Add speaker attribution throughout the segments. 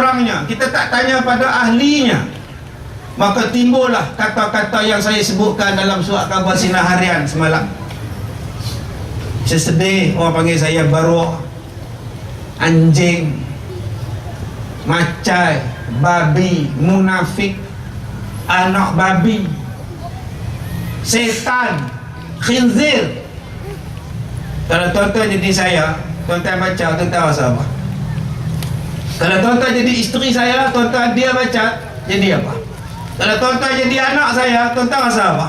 Speaker 1: orangnya, kita tak tanya pada ahlinya, maka timbullah kata-kata yang saya sebutkan dalam surat khabar sinar harian semalam. Saya sedih, orang panggil saya baru anjing, macai, babi, munafik, anak babi, setan, khinzir. Kalau tuan-tuan jadi saya, tuan-tuan baca, tuan-tuan rasa apa? Kalau tuan-tuan jadi isteri saya, tuan-tuan dia baca, jadi apa? Kalau tuan-tuan jadi anak saya, tuan-tuan rasa apa?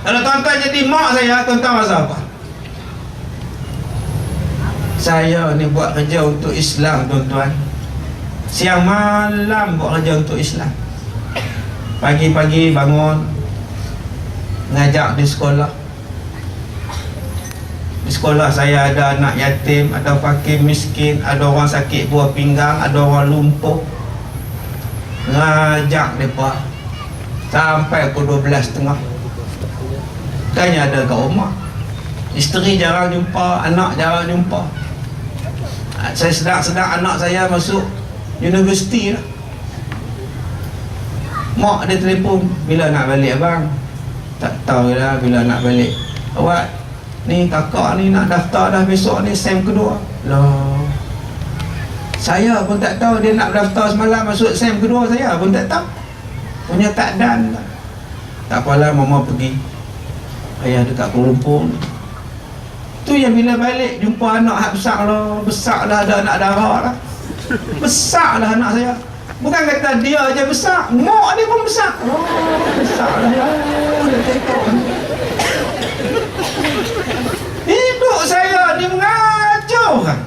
Speaker 1: Kalau tuan-tuan jadi mak saya, tuan-tuan rasa apa? Saya ni buat kerja untuk Islam, tuan-tuan. Siang malam buat kerja untuk Islam. Pagi-pagi bangun, ngajak di sekolah. Di sekolah saya ada anak yatim, ada fakir miskin, ada orang sakit buah pinggang, ada orang lumpuh. Ngajak mereka sampai pukul 12.30. Tanya ada kat rumah. Isteri jarang jumpa, anak jarang jumpa. Saya sedang anak saya masuk universiti lah. Mak dia telefon, bila nak balik abang? Tak tahu lah bila nak balik. Awak ni kakak ni nak daftar dah besok ni sem kedua. Loh, saya pun tak tahu dia nak daftar semalam masuk sem kedua, saya pun tak tahu. Punya tak dan lah. Tak apalah, mama pergi. Ayah dekat Kuala Lumpur. Tu yang bila balik jumpa anak hak besar lah, ada anak darah lah. Besar lah anak saya. Bukan kata dia aja besar, mak dia pun besar. Oh, besar lah. Hidup saya ni mengacau kan.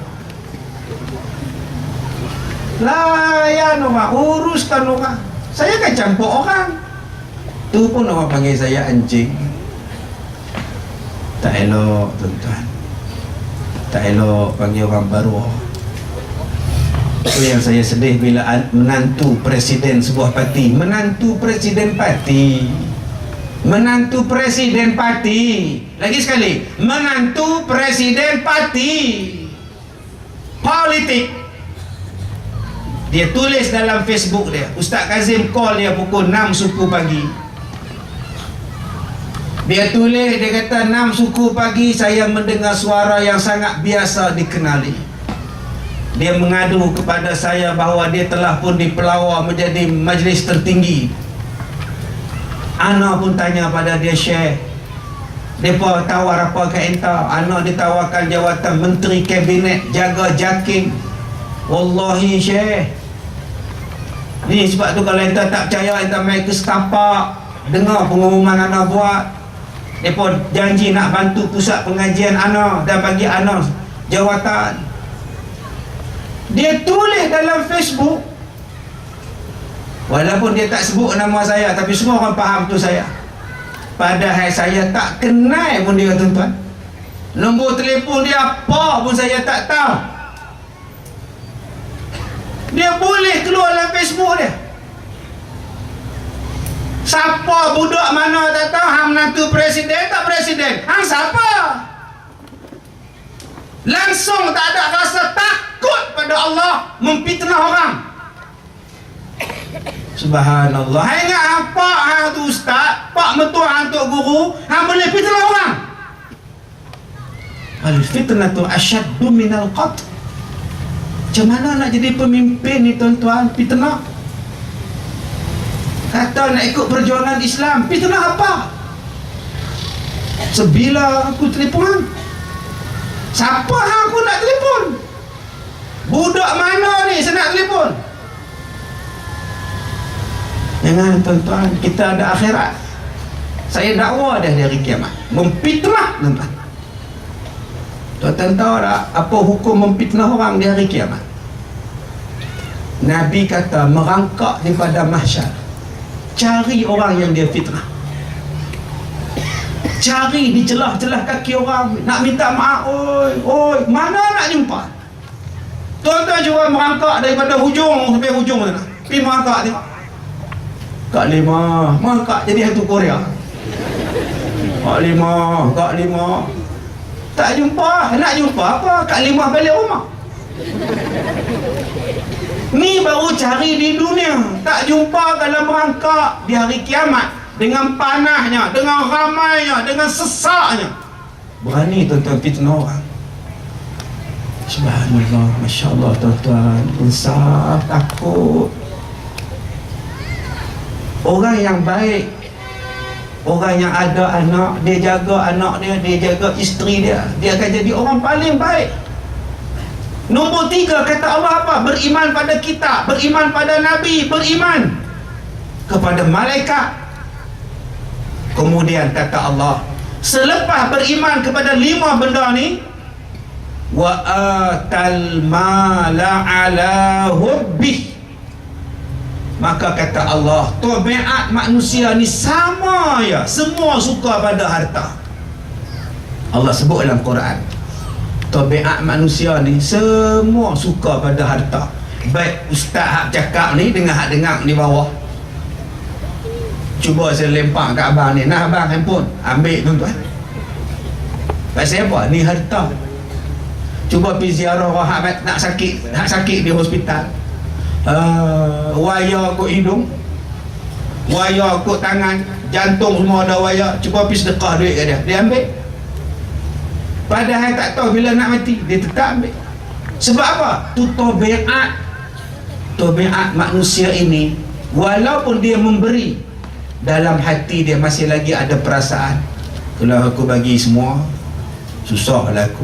Speaker 1: Layan orang, uruskan orang. Saya kan campur orang. Tu pun orang panggil saya anjing. Tak elok, tuan-tuan. Tak elok panggil orang baru. Itu yang saya sedih bila menantu presiden sebuah parti, menantu presiden parti, menantu presiden parti, lagi sekali, menantu presiden parti politik. Dia tulis dalam Facebook dia, Ustaz Kazim call dia pukul 6 suku pagi. Dia tulis, dia kata 6 suku pagi saya mendengar suara yang sangat biasa dikenali. Dia mengadu kepada saya bahawa dia telah pun dipelawar menjadi majlis tertinggi. Ana pun tanya pada dia, Syekh, mereka tawar apa ke entah? Ana ditawarkan jawatan Menteri Kabinet jaga jaking. Wallahi Syekh, ni sebab tu kalau entah tak percaya, entah main ke setapak, dengar pengumuman ana buat. Mereka janji nak bantu pusat pengajian ana dan bagi ana jawatan. Dia tulis dalam Facebook, walaupun dia tak sebut nama saya, tapi semua orang faham tu saya. Padahal saya tak kenal pun dia, tuan-tuan. Nombor telefon dia apa pun saya tak tahu. Dia boleh keluar dalam Facebook dia. Siapa budak mana tak tahu, hang menantu presiden tak presiden, hang siapa? Langsung tak ada rasa takut pada Allah memfitnah orang. Subhanallah. Hang ingat apa hang tu ustaz, pak mentua hang tu guru, hang boleh fitnah orang. Al fitnatu asyaddu minal qatl. Macam mana nak jadi pemimpin ni, tuan-tuan? Fitnah. Kata nak ikut perjuangan Islam, fitnah apa? Sebila aku telefon, siapa hang aku nak telefon? Budak mana ni saya nak telefon? Jangan, tuan-tuan, kita ada akhirat. Saya dakwa dah dari kiamat. Memfitnah, tuan-tuan. Tuan-tuan tahu tak apa hukum memfitnah orang di hari kiamat? Nabi kata merangkak daripada mahsyar, cari orang yang dia fitnah, cari di celah-celah kaki orang, nak minta maaf. Oi, mana nak jumpa? Tuan-tuan cuba merangkak daripada hujung sampai hujung sana. Pergi merangkak tengok. Kak Lima, merangkak jadi hantu Korea. Kak Lima. Tak jumpa. Nak jumpa apa? Kak Lima balik rumah. Ni baru cari di dunia, tak jumpa dalam merangkak di hari kiamat. Dengan panahnya, dengan ramainya, dengan sesaknya, berani tuan-tuan fitnah orang. Subhanallah, Masya Allah tuan-tuan. Insaf, takut. Orang yang baik, orang yang ada anak, dia jaga anak dia, dia jaga isteri dia, dia akan jadi orang paling baik. Nombor 3 kata Allah apa? Beriman pada kitab, beriman pada Nabi, beriman kepada malaikat. Kemudian kata Allah, selepas beriman kepada 5 benda ni, wa atal mala ala hubbih, maka kata Allah, tabiat manusia ni sama ya, semua suka pada harta. Allah sebut dalam Quran, tabiat manusia ni semua suka pada harta. Baik ustaz hak cakap ni dengan hak dengar di bawah. Cuba saya lempar kat abang ni, nah abang handphone, ambil tuan-tuan. Pasal apa? Ni harta. Cuba pergi ziarah orang nak sakit di hospital. Wayar kot hidung, wayar kot tangan, jantung semua ada wayar. Cuba pergi sedekah duit kat dia, dia ambil. Padahal tak tahu bila nak mati, dia tetap ambil. Sebab apa? Tu tabiat. Tabiat manusia ini, walaupun dia memberi, dalam hati dia masih lagi ada perasaan, kalau aku bagi semua, susahlah aku.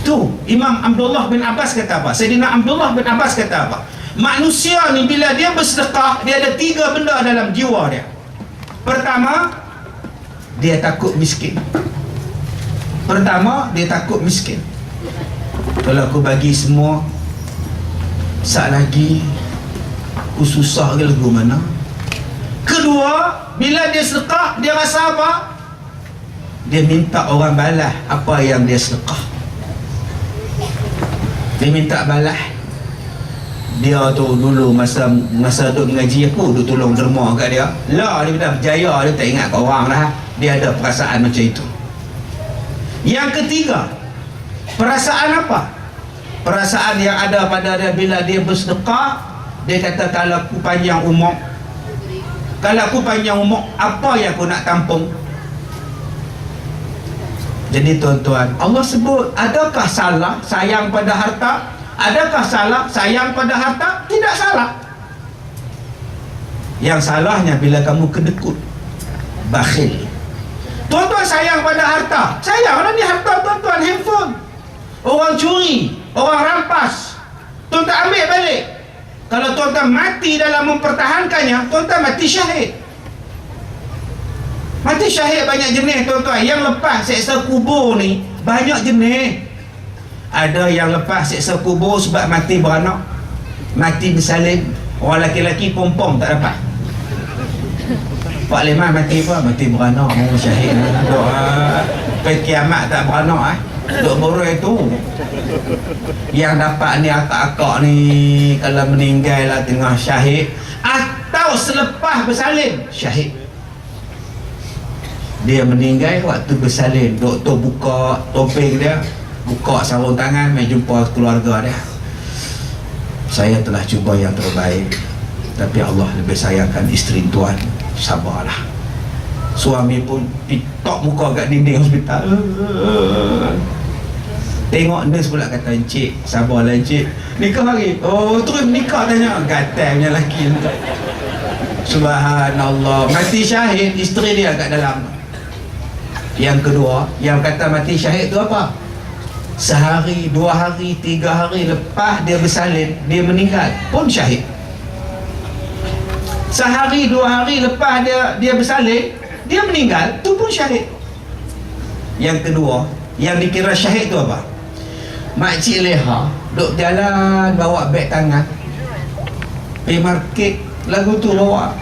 Speaker 1: Tu Imam Abdullah bin Abbas kata apa? Sayyidina Abdullah bin Abbas kata apa? Manusia ni bila dia bersedekah, dia ada 3 benda dalam jiwa dia. Pertama, dia takut miskin. Pertama, dia takut miskin. Kalau aku bagi semua, sat lagi aku susah ke lagu mana. Kedua, bila dia sedekah, dia rasa apa? Dia minta orang balas apa yang dia sedekah. Dia minta balas. Dia tu dulu masa duduk mengaji aku, duduk tolong derma kat dia. Lah, dia dah berjaya, dia tak ingat kat orang dah. Dia ada perasaan macam itu. Yang ketiga, perasaan apa? Perasaan yang ada pada dia bila dia bersedekah, dia kata kalau aku panjang umur, apa yang aku nak tampung? Jadi tuan-tuan, Allah sebut, adakah salah sayang pada harta? Adakah salah sayang pada harta? Tidak salah. Yang salahnya bila kamu kedekut, bakhil. Tuan-tuan sayang pada harta, sayanglah ni harta tuan-tuan, handphone. Orang curi, orang rampas, tuan-tuan ambil balik. Kalau tuan-tuan mati dalam mempertahankannya, tuan-tuan mati syahid. Mati syahid banyak jenis tuan-tuan. Yang lepas seksa kubur ni banyak jenis. Ada yang lepas seksa kubur sebab mati beranak, mati bersalin. Orang lelaki-lelaki pom-pom tak dapat. Pak Leman mati apa? Mati beranak. Syahid doa sampai kiamat tak beranak. Duk boroi tu. Yang dapat ni akak-akak ni kalau meninggal lah tengah syahid atau selepas bersalin syahid. Dia meninggal waktu bersalin, doktor buka topeng dia, buka sarung tangan, mai jumpa keluarga dia. Saya telah cuba yang terbaik, tapi Allah lebih sayangkan isteri tuan. Sabarlah. Suami pun pitok muka kat dinding hospital. Tengok nurse pula kata, encik sabarlah encik, nikah hari. Oh terus nikah tanya, gatal punya lelaki. Subhanallah, mati syahid, isteri dia kat dalam. Yang kedua, yang kata mati syahid tu apa? Sehari, 2 hari, 3 hari lepas dia bersalin, dia meninggal pun syahid. Sehari, 2 hari lepas dia bersalin, dia meninggal, tu pun syahid. Yang kedua, yang dikira syahid tu apa? Makcik Leha duk jalan bawa beg tangan pergi market, lagu tu bawa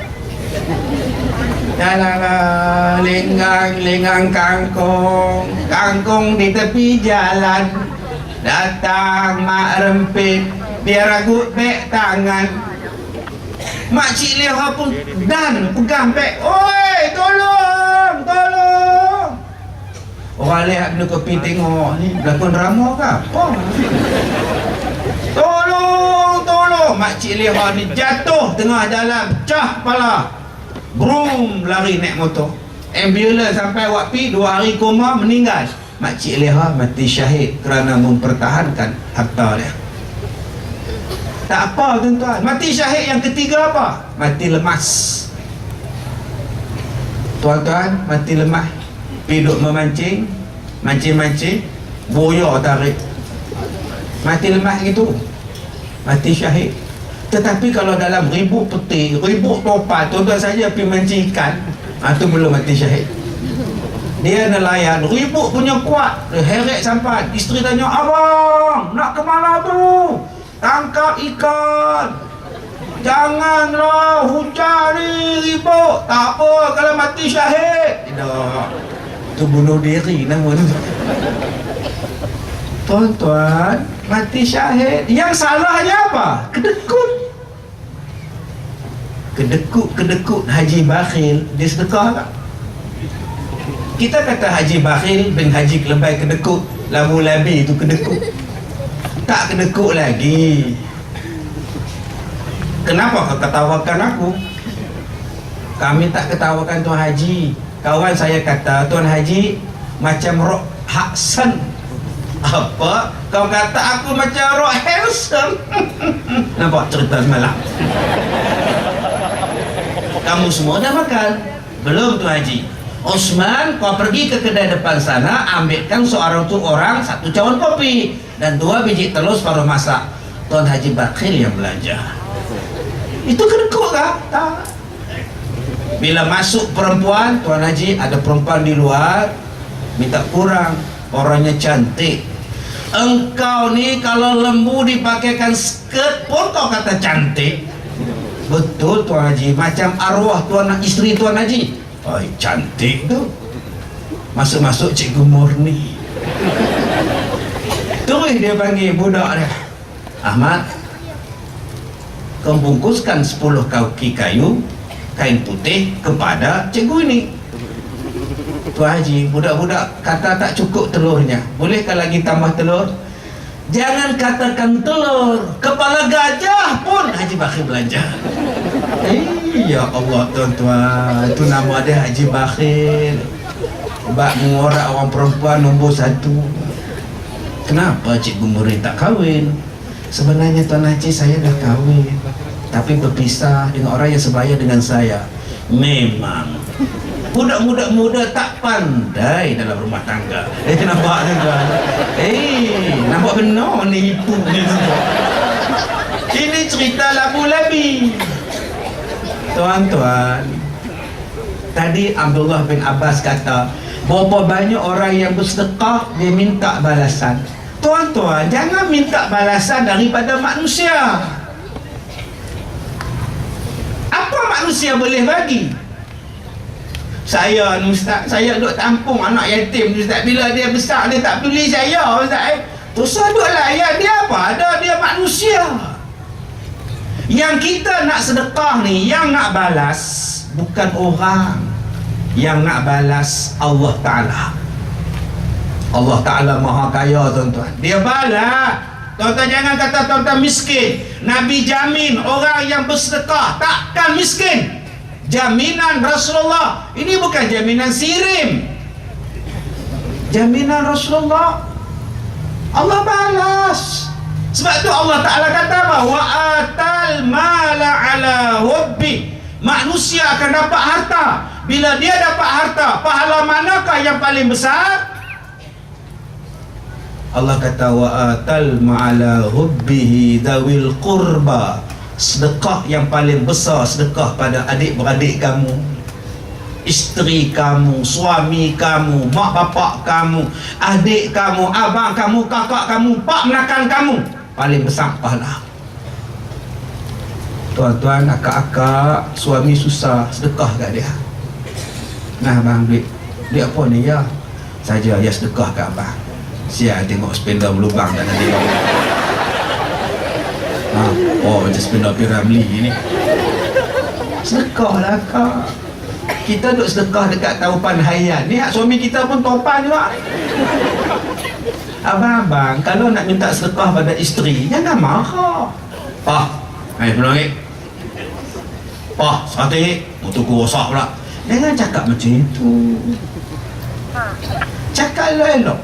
Speaker 1: jalan lengang kangkung di tepi jalan, datang mak rempit, dia ragut beg tangan. Makcik Leha pun dan pegang beg, oi tolong. Orang lihat benda kopi tengok ni lakon drama ke apa? Tolong makcik Leha ni jatuh tengah jalan, cah kepala, brum lari naik motor, ambulans sampai awak pi 2 hari koma, meninggal. Makcik Leha mati syahid kerana mempertahankan harta dia. Tak apa tuan-tuan, mati syahid yang ketiga apa? Mati lemas. Tuan-tuan mati lemas, pi duk memancing, mancing boya tarik, mati lemas gitu, mati syahid. Tetapi kalau dalam 1000 peti, 1000 topan, tuan-tuan saja pergi mancing ikan, itu belum mati syahid. Dia nelayan, 1000 punya kuat, heret sampai isteri tanya, abang nak ke mana tu? Tangkap ikan, janganlah hujan ni ribut. Tak apa kalau mati syahid. Tidak, itu bunuh diri nama tu. Tuan-tuan, mati syahid. Yang salahnya apa? Kedekut haji bakhil. Dia sedekah tak? Kita kata haji bakhil bin haji kelebai kedekut, labu labi itu kedekut. Tak kedekut lagi. Kenapa kau ketawakan aku? Kami tak ketawakan Tuan Haji. Kawan saya kata Tuan Haji macam Rock Hudson. Apa? Kau kata aku macam Rock Hanson. Nampak cerita semalam? Kamu semua dah makan? Belum Tuan Haji? Osman, kau pergi ke kedai depan sana, ambilkan seorang tu orang 1 cawan kopi dan 2 biji telur separuh masak. Tuan Haji Bakhil yang belanja. Itu kedekut kah? Tak. Bila masuk perempuan, Tuan Haji ada perempuan di luar minta kurang, orangnya cantik. Engkau ni kalau lembu dipakaikan skirt pun kau kata cantik. Betul Tuan Haji, macam arwah isteri Tuan Haji. Oh, cantik tu. Masuk-masuk Cikgu Murni. Terus dia panggil budak dia, Ahmad, kau bungkuskan 10 kaki kayu kain putih kepada cikgu ini. Tuan Haji, budak-budak kata tak cukup telurnya, bolehkah lagi tambah telur? Jangan katakan telur, kepala gajah pun Haji Bakhil belanja. Ya Allah tuan-tuan, itu nama dia Haji Bakhil. Bak mengorak orang perempuan nombor 1. Kenapa Cikgu Murid tak kahwin? Sebenarnya Tuan Haji saya dah kahwin, tapi berpisah dengan orang yang sebaya dengan saya. Memang budak-budak muda tak pandai dalam rumah tangga. Nampak tuan-tuan? Nampak benar nipu ni semua. Ini cerita labu labi. Tuan-tuan, tadi Abdullah bin Abbas kata, berapa banyak orang yang bersedekah dia minta balasan. Tuan-tuan, jangan minta balasan daripada manusia. Apa manusia boleh bagi? Saya Ustaz, saya duduk tampung anak yatim Ustaz. Bila dia besar dia tak peduli saya Ustaz. Terus duduk layan dia apa? Ada dia manusia. Yang kita nak sedekah ni, yang nak balas bukan orang, yang nak balas Allah Ta'ala. Allah Ta'ala maha kaya tuan-tuan, dia balas. Tuan-tuan jangan kata tuan-tuan miskin. Nabi jamin orang yang bersedekah takkan miskin. Jaminan Rasulullah. Ini bukan jaminan sirim, jaminan Rasulullah. Allah balas. Sebab tu Allah Ta'ala kata apa? Wa atal mala ala hubbi. Manusia akan dapat harta. Bila dia dapat harta, pahala manakah yang paling besar? Allah kata wa atal ma'ala hubbihi dawil qurba. Sedekah yang paling besar, sedekah pada adik-beradik kamu, isteri kamu, suami kamu, mak bapak kamu, adik kamu, abang kamu, kakak kamu, pak menakan kamu, paling besar pahala. Tuan-tuan, akak-akak suami susah, sedekah kat dia. Nah bang, duit apa ni ya? Saja ya sedekah kat abang. Siap tengok spender berlubang tak nak tengok. Oh macam spender Piramli ni. Sedekah lah kak. Kita duk sedekah dekat taupan hayat ni, suami kita pun topan juga. Abang-abang, kalau nak minta sedekah pada isteri, jangan marah. Pak, peluang Pak, 100 untuk ku rosak pula. Jangan cakap macam itu. Cakap elok-elok.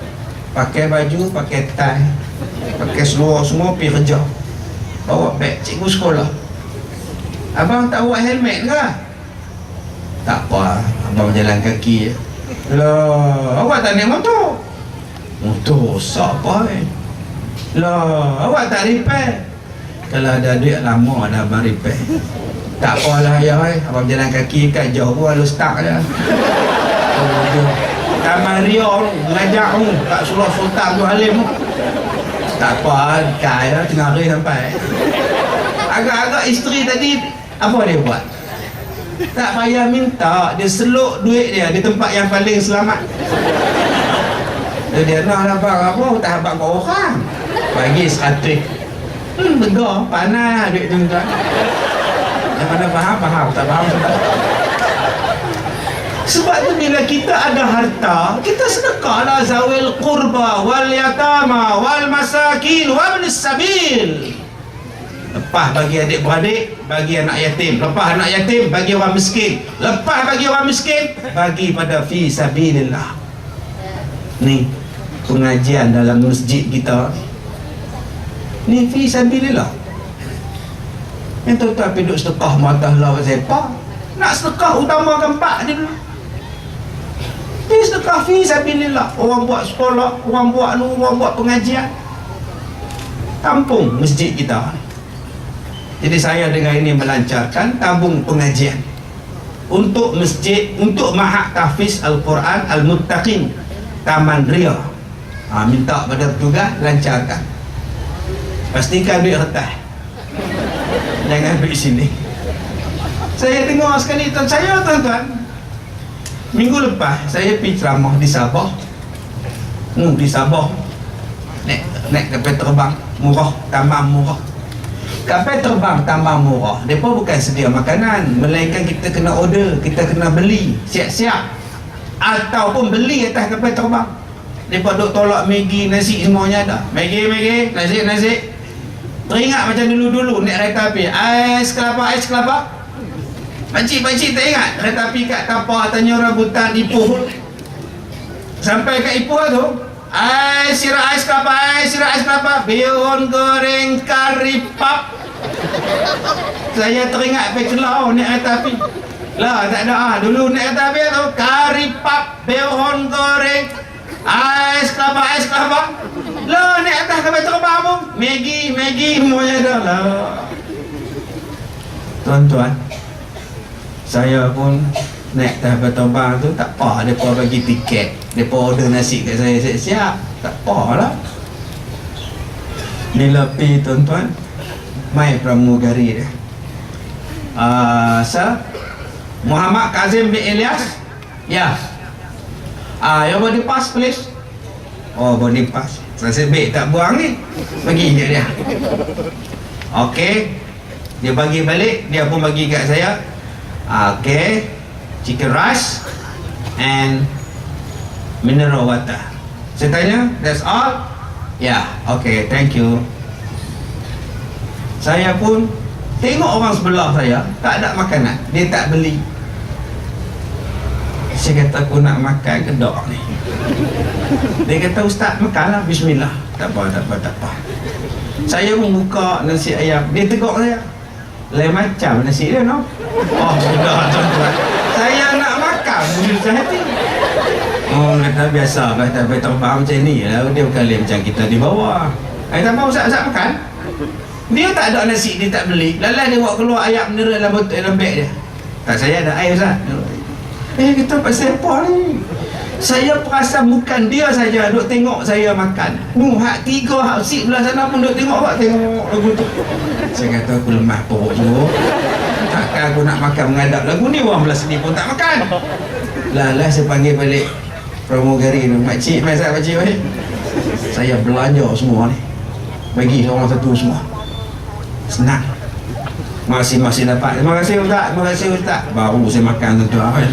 Speaker 1: Pakai baju, pakai tie, pakai seluar semua pergi kerja. Bawa beg cikgu sekolah. Abang tak bawa helmet ke? Tak apa, abang jalan kaki je. Lah, awak tak naik motor? Motor rosak apa Lah, awak tak repair? Kalau ada duit lama dah abang repair. Tak apalah ayah abang jalan kaki kat jauh pun lalu start je. Taman Ria tu, ngajak tu kat Surah Sultan tu Halim tu. Tak apa, dekat tengah hari sampai. Agak-agak isteri tadi, apa dia buat? Tak payah minta, dia seluk duit dia di tempat yang paling selamat. Dia nak lah bang, apa? Tak habak kat orang. Bagi 100. Tegar, panas duit tu tuan. Yang mana faham, tak faham sudah. Sebab tu bila kita ada harta, kita sedekahlah zawil qurba wal yatama wal masakin wa ibnis sabil. Lepas bagi adik-beradik, bagi anak yatim. Lepas anak yatim, bagi orang miskin. Lepas bagi orang miskin, bagi pada fi sabilillah. Ni pengajian dalam masjid kita ni fi sabilillah. Yang tuan-tuan pergi duduk sedekah matah lawat sepak. Nak sedekah utamakan 4 ni dulu. Pergi sedekah fi sabilillah. Orang buat sekolah, orang buat orang buat pengajian. Kampung masjid kita. Jadi saya dengan ini melancarkan tabung pengajian untuk masjid, untuk Mahad Tahfiz Al-Quran Al-Muttaqin Taman Ria. Minta pada petugas lancarkan. Pastikan duit kertas. Jangan pergi sini. Saya tengok sekali tuan-tuan. Minggu lepas saya pergi ceramah di Sabah. Di Sabah. Naik kapal terbang murah, tambah murah. Kapal terbang tambah murah. Mereka bukan sedia makanan, melainkan kita kena order, kita kena beli siap-siap. Ataupun beli atas kapal terbang. Mereka duk tolak Maggi, nasi semuanya ada. Maggi, nasi. Teringat macam dulu-dulu naik kereta api. Ais kelapa. Pakcik tak ingat kereta api kat Tapah, Tanjung Rambutan, Ipoh. Sampai kat Ipoh tu, sirap ais kelapa, bihun goreng kari pap. Saya teringat Pekelau naik kereta api. Lah tak ada dulu naik kereta api tu kari pap, bihun goreng, ais kelapa. Lah naik atas kapal terbang pun Maggi semuanya dah lah. Tuan-tuan, saya pun naik atas kapal terbang tu tak apa, mereka bagi tiket, mereka order nasi kat saya siap-siap. Tak apalah. Bila pergi tuan-tuan, mai pramugari dia. Sir Muhammad Kazim bin Ilyas. Ya. Your body pass please. Oh, body pass. Saya baik tak buang ni. Bagi je dia. Okey. Dia bagi balik, dia pun bagi kat saya. Okey. Chicken rice and mineral water. Saya tanya, that's all? Ya, okey, thank you. Saya pun tengok orang sebelah saya tak ada makanan, dia tak beli. Saya kata aku nak makan kedok ni. Dia kata ustaz makanlah, bismillah. Tak apa. Saya membuka nasi ayam, dia tegur saya. Lain macam nasi dia no. Oh sudah tuan-tuan, saya nak makan susah hati. Oh kata biasa kata terbang macam ni lah. Dia bukan lain macam kita di bawah. Tak apa ustaz makan. Dia tak ada nasi, dia tak beli. Lalu dia buat keluar ayam mineral dalam beg dia. Tak, saya ada air ustaz. Kita pasal apa ni? Saya perasan bukan dia saja duk tengok saya makan. Hak 3 hak sip belah sana pun duk tengok lagu tu. Saya kata aku lemah perut tu. Takkan aku nak makan mengadap lagu ni, orang belah sini pun tak makan. Lah saya panggil balik pramugari tu. Makcik, makcik saya belanja semua ni. Bagi orang satu semua. Senang. Masih dapat. Terima kasih Ustaz, terima kasih Ustaz. Baru saya makan tuan-tuan.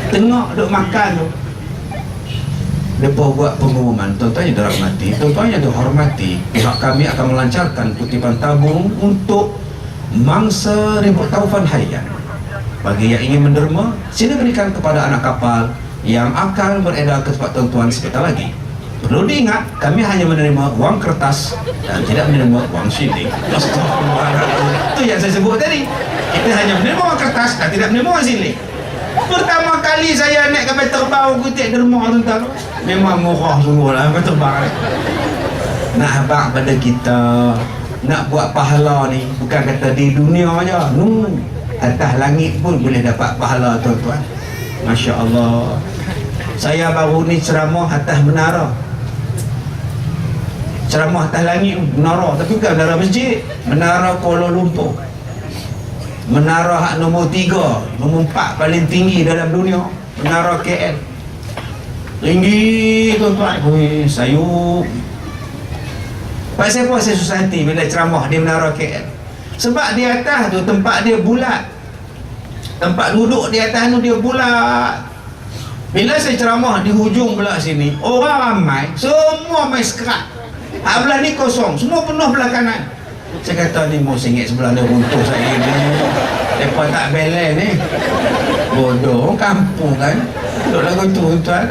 Speaker 1: Tengok duk makan tu. Mereka buat pengumuman, tuan-tuan yang dirahmati, tuan-tuan yang dihormati, pihak kami akan melancarkan kutipan tabung untuk mangsa ribut taufan harian. Bagi yang ingin menderma, sila berikan kepada anak kapal yang akan beredar ke tempat tuan-tuan sebentar lagi. Perlu diingat, kami hanya menerima wang kertas dan tidak menerima wang siling. Itu yang saya sebut tadi. Kita hanya menerima wang kertas dan tidak menerima wang siling. Pertama kali saya naik kapal terbang kutip derma tuan-tuan, memang murah sungguh lah kapal terbang. Nak habaq pada kita, nak buat pahala ni bukan kata di dunia aja, atas langit pun boleh dapat pahala tuan-tuan. Masya Allah. Saya baru ni ceramah atas menara, ceramah atas langit menara, tapi bukan menara masjid, menara Kuala Lumpur, menara hak nombor 3, nombor 4 paling tinggi dalam dunia, menara KL. Tinggi tuan-tuan. Sayup. Pasal apa saya susah hati bila ceramah di menara KL? Sebab di atas tu tempat dia bulat, tempat duduk di atas tu dia bulat. Bila saya ceramah di hujung belah sini, orang ramai, semua main sekerat. Belah ni kosong, semua penuh belah kanan. Saya kata ni mau singit sebelah ni runtuh saya ni. Lepas tak balance ni. Bodoh, orang kampung kan. Duduk lagu tu tuan.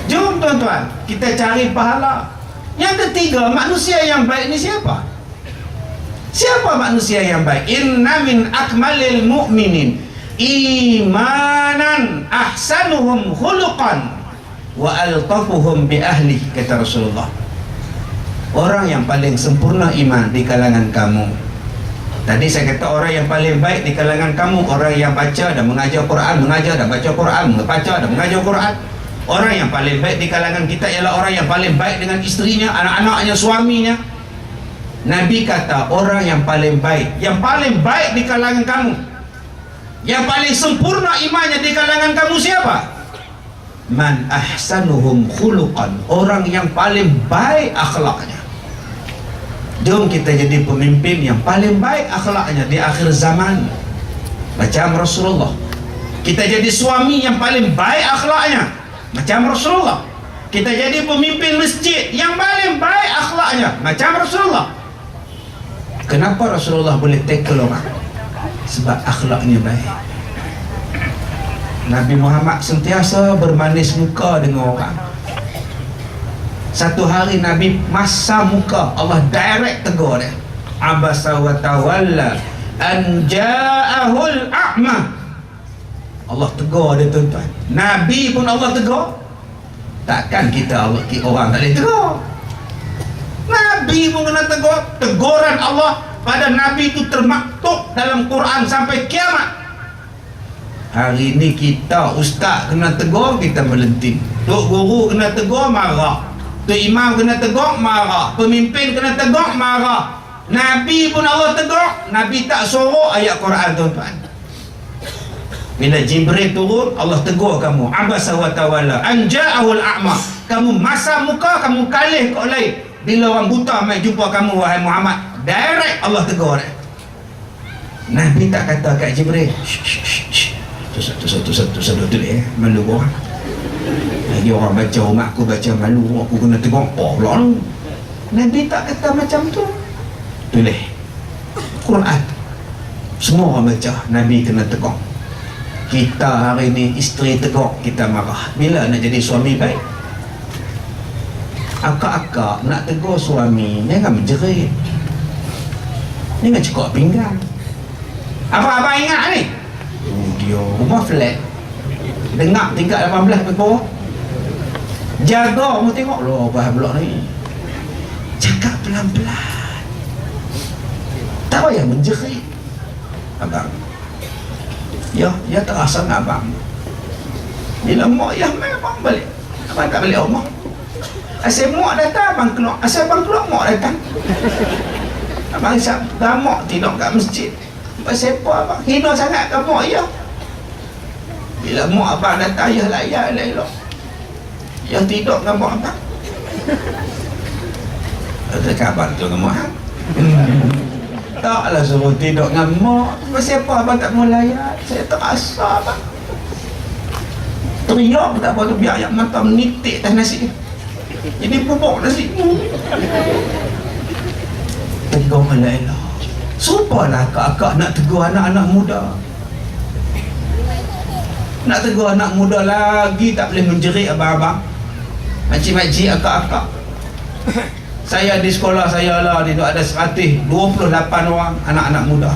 Speaker 1: Jom tuan-tuan, kita cari pahala. Yang ketiga, manusia yang baik ni siapa? Siapa manusia yang baik? Inna min akmalil mu'minin imanan ahsanuhum khuluqan wa altafuhum bi ahli, kata Rasulullah. Orang yang paling sempurna iman di kalangan kamu. Tadi saya kata orang yang paling baik di kalangan kamu, orang yang baca dan mengajar Quran, mengajar dan baca Quran, membaca dan mengajar Quran. Orang yang paling baik di kalangan kita ialah orang yang paling baik dengan isterinya, anak-anaknya, suaminya. Nabi kata orang yang paling baik di kalangan kamu, yang paling sempurna imannya di kalangan kamu siapa? Man ahsanuhum khuluqan, orang yang paling baik akhlaknya. Jom kita jadi pemimpin yang paling baik akhlaknya di akhir zaman, macam Rasulullah. Kita jadi suami yang paling baik akhlaknya, macam Rasulullah. Kita jadi pemimpin masjid yang paling baik akhlaknya, macam Rasulullah. Kenapa Rasulullah boleh tackle orang? Sebab akhlaknya baik. Nabi Muhammad sentiasa bermanis muka dengan orang. Satu hari Nabi masa muka, Allah direct tegur dia. Abasa wa tawalla an ja'ahul a'ma. Allah tegur dia tuan-tuan. Nabi pun Allah tegur. Takkan kita orang tak boleh tegur. Nabi pun kena tegur. Teguran Allah pada Nabi itu termaktub dalam Quran sampai kiamat. Hari ini kita ustaz kena tegur, kita melenting. Tok guru kena tegur, marah. Tok imam kena tegur, marah. Pemimpin kena tegur, marah. Nabi pun Allah tegur. Nabi tak suruh ayat Quran tuan-tuan. Bila Jibril turun, Allah tegur kamu. Abasa wa tawalla an ja'ahul a'ma. Kamu masa muka, kamu kalih kau lain. Bila orang buta mai jumpa kamu wahai Muhammad, direct Allah tegur. Nabi tak kata kat Jibril, tu malu orang. Lagi orang baca umat aku baca malu, aku kena tegur. Oh pula tu. Nabi tak kata macam tu. Tulis Quran. Semua orang baca, Nabi kena tegur. Kita hari ni isteri tegur, kita marah. Bila nak jadi suami baik? Akak-akak nak tegur suami, jangan menjerit, jangan cekok pinggang. Apa abang ingat ni? Dia rumah flat, dengar tingkat 18 ke bawah. Jaga mu tengok loh bah blok ni. Cakap pelan-pelan, tak payah menjerit. Abang, ya terasa dengan abang. Bila mak ya memang balik, abang tak balik rumah. Asal mak datang abang keluar, asal abang keluar mak datang. Abang isap mak tidur kat masjid. Pasal apa abang hina sangat kat mak ya? Bila mak abang datang, ya layan elok. Ya tidur dengan mak abang. Ada kabar tu dengan mak. Taklah suruh tidur dengan mak. Pasal apa abang tak mau layan? Saya terasa abang. Teriak tak apa tu, biar ayam mata menitik atas nasi. Jadi bubuk nasi. Tegur elok-elok. Sumpalah akak-akak nak tegur anak-anak muda. Nak tegur anak muda lagi tak boleh menjerit abang-abang. Makcik-makcik, akak-akak. Saya di sekolah saya lah, dia ada 128 orang anak-anak muda.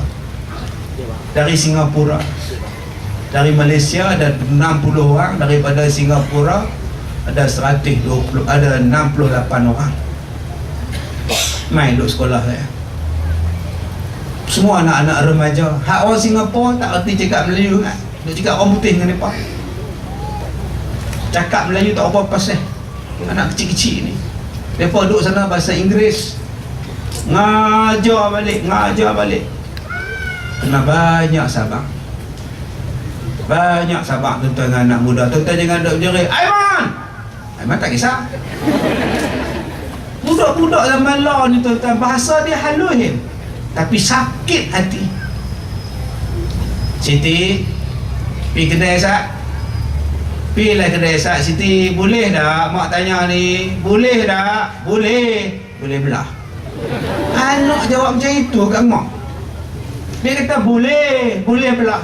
Speaker 1: Dari Singapura. Dari Malaysia ada 60 orang, daripada Singapura ada 120, ada 68 orang. Main duduk sekolah saya. Semua anak-anak remaja. Hak orang Singapura tak erti cakap Melayu kan. Dia cakap orang putih dengan mereka. Cakap Melayu tak apa pasal. Anak kecil-kecil ni. Mereka duduk sana bahasa Inggeris. Ngajar balik. Kena banyak sabar. Banyak sabar tuan-tuan dengan anak muda. Tuan-tuan jangan duduk jerit, Aiman tak kisah. Budak-budak zaman law ni tuan-tuan, bahasa dia halus je, tapi sakit hati. Siti, pergi kedai sat. Pergilah kedai sat. Siti, boleh tak? Mak tanya ni, boleh tak? Boleh. Boleh belah. Anak jawab macam itu kat mak. Dia kata boleh belah.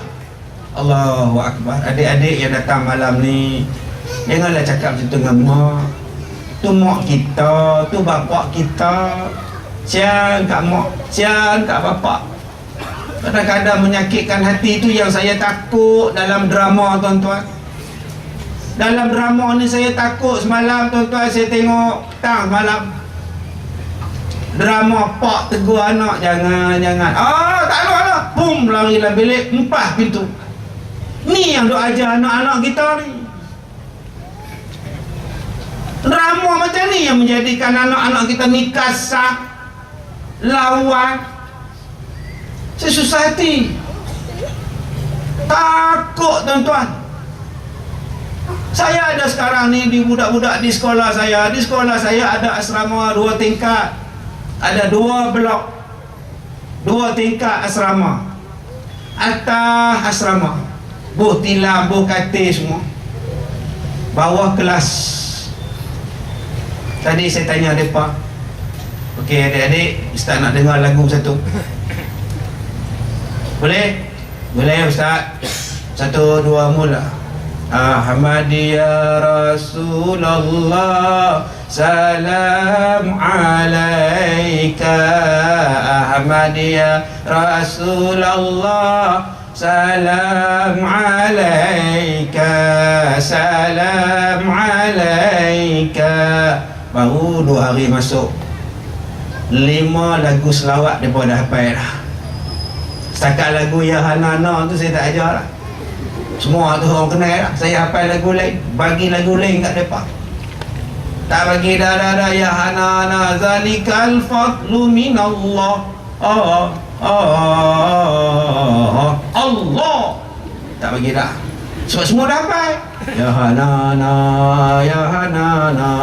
Speaker 1: Allahu Akbar. Adik-adik yang datang malam ni, janganlah cakap macam tu dengan mak. Tu mak kita, tu bapak kita. Siang kat mak, siang kat bapak. Kadang-kadang menyakitkan hati. Itu yang saya takut dalam drama tuan-tuan. Dalam drama ni saya takut. Semalam tuan-tuan saya tengok semalam drama pak tegur anak, jangan. Tak ada. Bum, lari dalam bilik, empah pintu. Ni yang duk ajar anak-anak kita ni. Drama macam ni yang menjadikan anak-anak kita ni kasar, lawan. Saya susah hati. Takut tuan-tuan. Saya ada sekarang ni di budak-budak di sekolah saya. Di sekolah saya ada asrama 2 tingkat. Ada 2 blok. 2 tingkat asrama. Atas asrama, buh tilam, buh katil semua. Bawah kelas. Tadi saya tanya mereka, okey adik-adik, Ustaz nak dengar lagu satu. Boleh? Boleh Ustaz. 1, 2, mula. Ahmad ya Rasulullah, salam alaika. Ahmad ya Rasulullah, salam alaika. Salam alaika. Baru 2 hari masuk, 5 lagu selawat mereka dah hafal dah. Setakat lagu Ya Hanana tu saya tak ajar lah. Semua tu orang kenal lah. Saya hafal lagu lain, bagi lagu lain kat mereka. Tak bagi dah. Ya Hanana zalikal fadlu minallah. Allah. Tak bagi dah. Sebab semua dah hafal. Ya Hanana, Ya Hanana.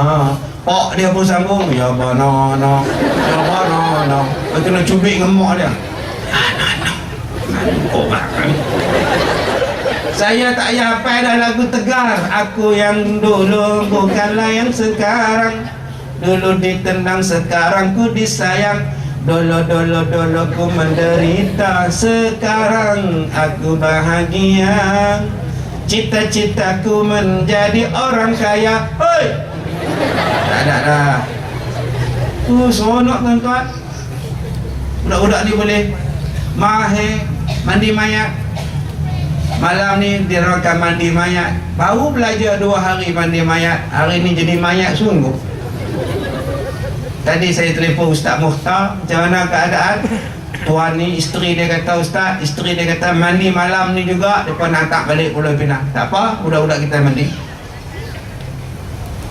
Speaker 1: Pak dia pun sambung, ya banana. Kena cubit dengan mak dia. Saya tak payah hafal dah lagu Tegar. Aku yang dulu bukanlah yang sekarang. Dulu ditendang, sekarang ku disayang. Dulu ku menderita, sekarang aku bahagia. Cita-citaku menjadi orang kaya. Hoi! Tak dah. Seronok tuan-tuan. Budak-budak ni boleh mahir mandi mayat. Malam ni dia rakam mandi mayat. Baru belajar 2 hari mandi mayat, hari ni jadi mayat sungguh. Tadi saya telefon Ustaz Mukhtar, macam mana keadaan? Tuan ni, isteri dia kata, Ustaz, isteri dia kata mandi malam ni juga, mereka nak hantar balik Pulau Pinang. Tak apa, budak-budak kita mandi.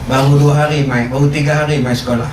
Speaker 1: Baru 2 hari main, baru 3 hari main sekolah.